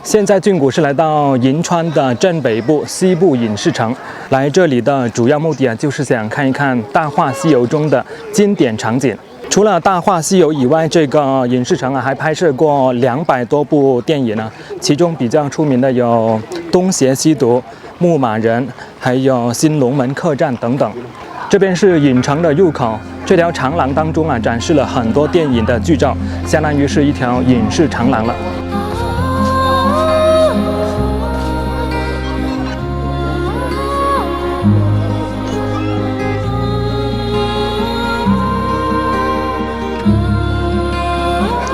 现在俊谷是来到银川的正北部西部影视城，来这里的主要目的就是想看一看《大话西游》中的经典场景。除了《大话西游》以外，这个影视城还拍摄过200多部电影呢，其中比较出名的有《东邪西毒》、《牧马人》，还有《新龙门客栈》等等。这边是影城的入口，这条长廊当中展示了很多电影的剧照，相当于是一条影视长廊了。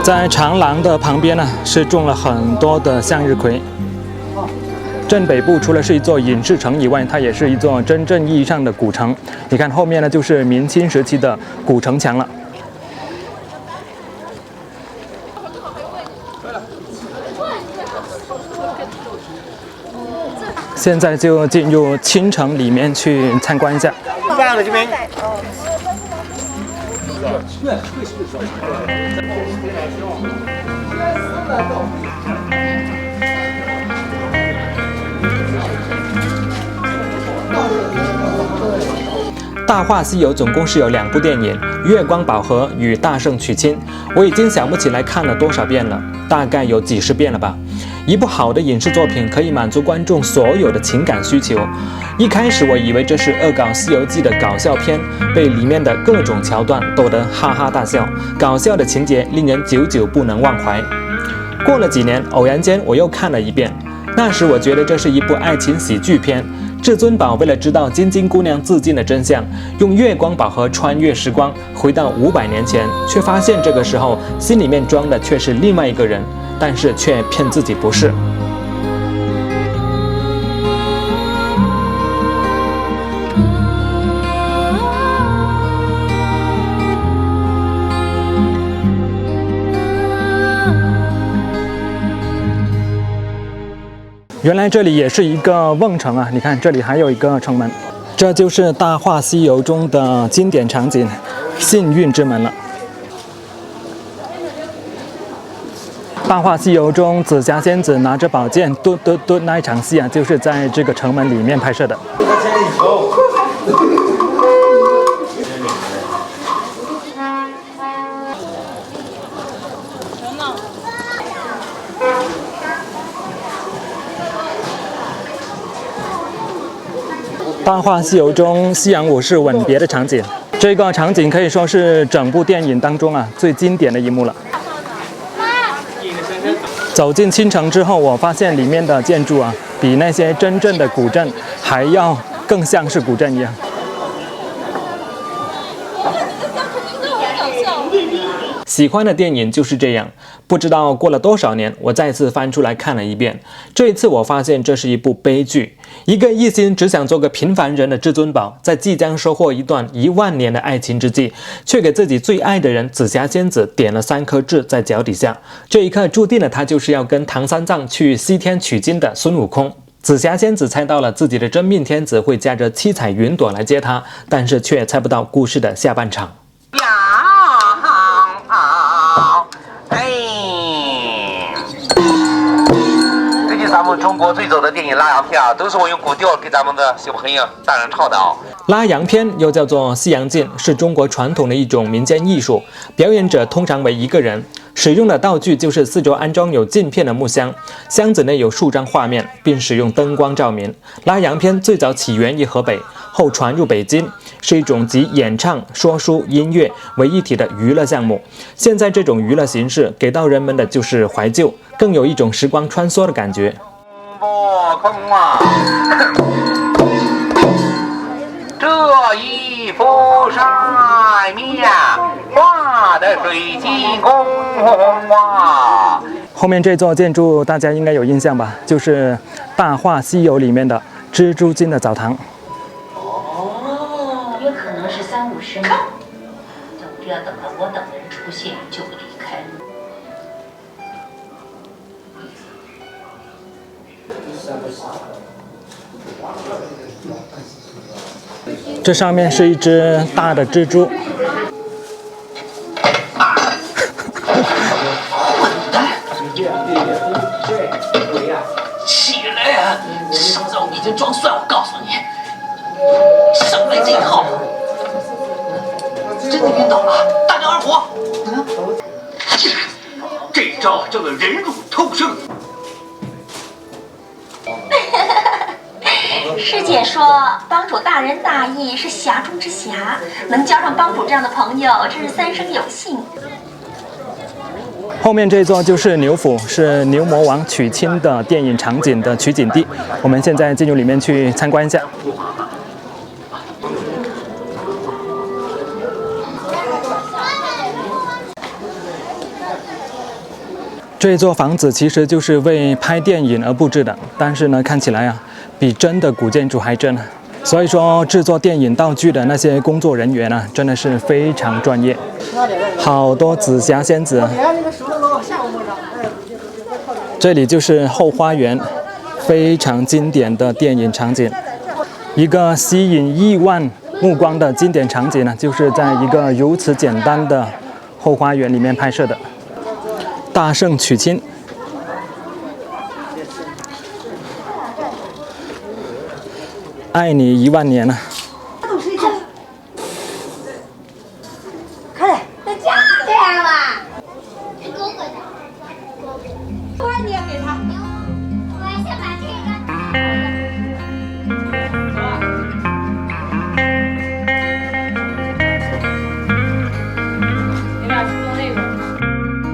在长廊的旁边是种了很多的向日葵。正北部除了是一座影视城以外，它也是一座真正意义上的古城。你看后面就是明清时期的古城墙了。现在就进入青城里面去参观一下。《大话西游》总共是有2部电影，《月光宝盒》与《大圣娶亲》，我已经想不起来看了多少遍了，大概有几十遍了吧。一部好的影视作品可以满足观众所有的情感需求。一开始我以为这是恶搞《西游记》的搞笑片，被里面的各种桥段逗得哈哈大笑，搞笑的情节令人久久不能忘怀。过了几年，偶然间我又看了一遍，那时我觉得这是一部爱情喜剧片。至尊宝为了知道晶晶姑娘自尽的真相，用月光宝盒穿越时光，回到500年前，却发现这个时候心里面装的却是另外一个人，但是却骗自己不是。原来这里也是一个瓮城啊！你看这里还有一个城门，这就是《大话西游》中的经典场景——幸运之门了。《大话西游》中紫霞仙子拿着宝剑嘟嘟嘟那一场戏就是在这个城门里面拍摄的。《大话西游》中西洋武士吻别的场景，这个场景可以说是整部电影当中最经典的一幕了。走进青城之后，我发现里面的建筑比那些真正的古镇还要更像是古镇一样。喜欢的电影就是这样，不知道过了多少年，我再次翻出来看了一遍。这一次我发现这是一部悲剧。一个一心只想做个平凡人的至尊宝，在即将收获一段10000年的爱情之际，却给自己最爱的人紫霞仙子点了3颗痣在脚底下。这一刻注定了他就是要跟唐三藏去西天取经的孙悟空。紫霞仙子猜到了自己的真命天子会驾着7彩云朵来接她，但是却猜不到故事的下半场。咱们中国最早的电影拉洋片都是我用古调给咱们的小朋友大人唱的拉洋片又叫做西洋镜，是中国传统的一种民间艺术，表演者通常为一个人，使用的道具就是四周安装有镜片的木箱，箱子内有数张画面，并使用灯光照明。拉洋片最早起源于河北，后传入北京，是一种集演唱、说书、音乐为一体的娱乐项目。现在这种娱乐形式给到人们的就是怀旧，更有一种时光穿梭的感觉。这一幅扇面画的水晶宫后面这座建筑大家应该有印象吧，就是《大话西游》里面的蜘蛛精的澡堂。也可能是30-50年，等着等着我等人出现就离开了。这上面是一只大的蜘蛛。少在我面前装帅，我告诉你，少来这一套！真的晕倒了，大娘二虎！这招叫做人入偷生。师姐说，帮主大仁大义是侠中之侠，能交上帮主这样的朋友，真是三生有幸。后面这座就是牛府，是牛魔王娶亲的电影场景的取景地。我们现在进入里面去参观一下。这座房子其实就是为拍电影而布置的，但是呢，看起来啊，比真的古建筑还真啊。所以说，制作电影道具的那些工作人员呢，真的是非常专业。好多紫霞仙子。这里就是后花园，非常经典的电影场景。一个吸引亿万目光的经典场景呢，就是在一个如此简单的后花园里面拍摄的。大圣娶亲。爱你1万年啊！快点，在家这样吧。快点给他。我先把这个。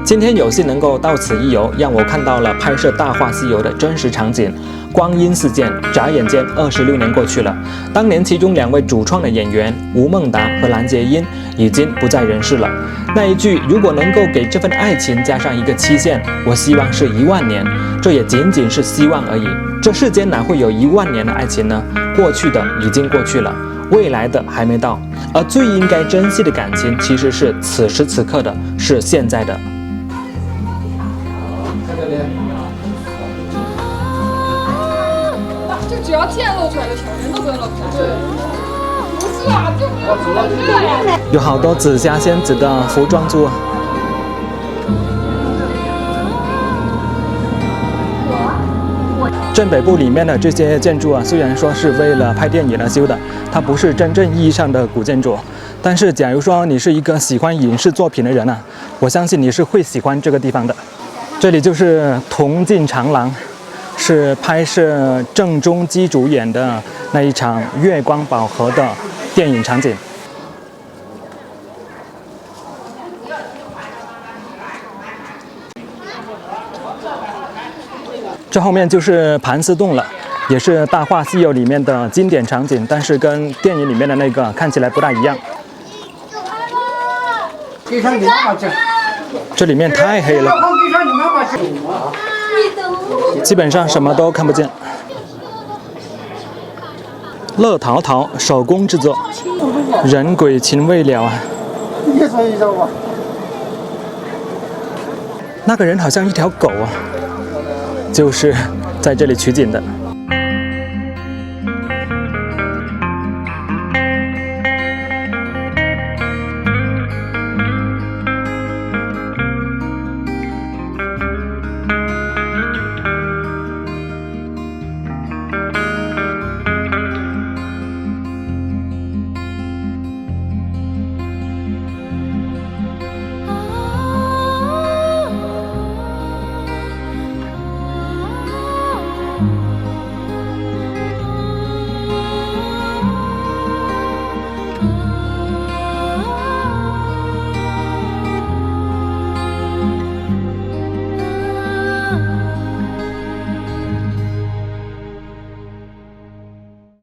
今天有幸能够到此一游，让我看到了拍摄《大话西游》的真实场景。光阴似箭，眨眼间26年过去了。当年其中2位主创的演员吴孟达和蓝洁瑛已经不在人世了。那一句如果能够给这份爱情加上一个期限，我希望是1万年，这也仅仅是希望而已。这世间哪会有1万年的爱情呢？过去的已经过去了，未来的还没到。而最应该珍惜的感情，其实是此时此刻的，是现在的。就只要剑露出来就行，人都不用露出来。对，不是啊，就不用这样。有好多紫霞仙子的服装组。镇北部里面的这些建筑啊，虽然说是为了拍电影而修的，它不是真正意义上的古建筑。但是，假如说你是一个喜欢影视作品的人啊，我相信你是会喜欢这个地方的。这里就是铜镜长廊，是拍摄郑中基主演的那一场《月光宝盒》的电影场景。这后面就是盘丝洞了，也是《大话西游》里面的经典场景，但是跟电影里面的那个看起来不大一样。这里面太黑了，基本上什么都看不见。乐陶陶手工制作，人鬼情未了啊！那个人好像一条狗啊，就是在这里取景的。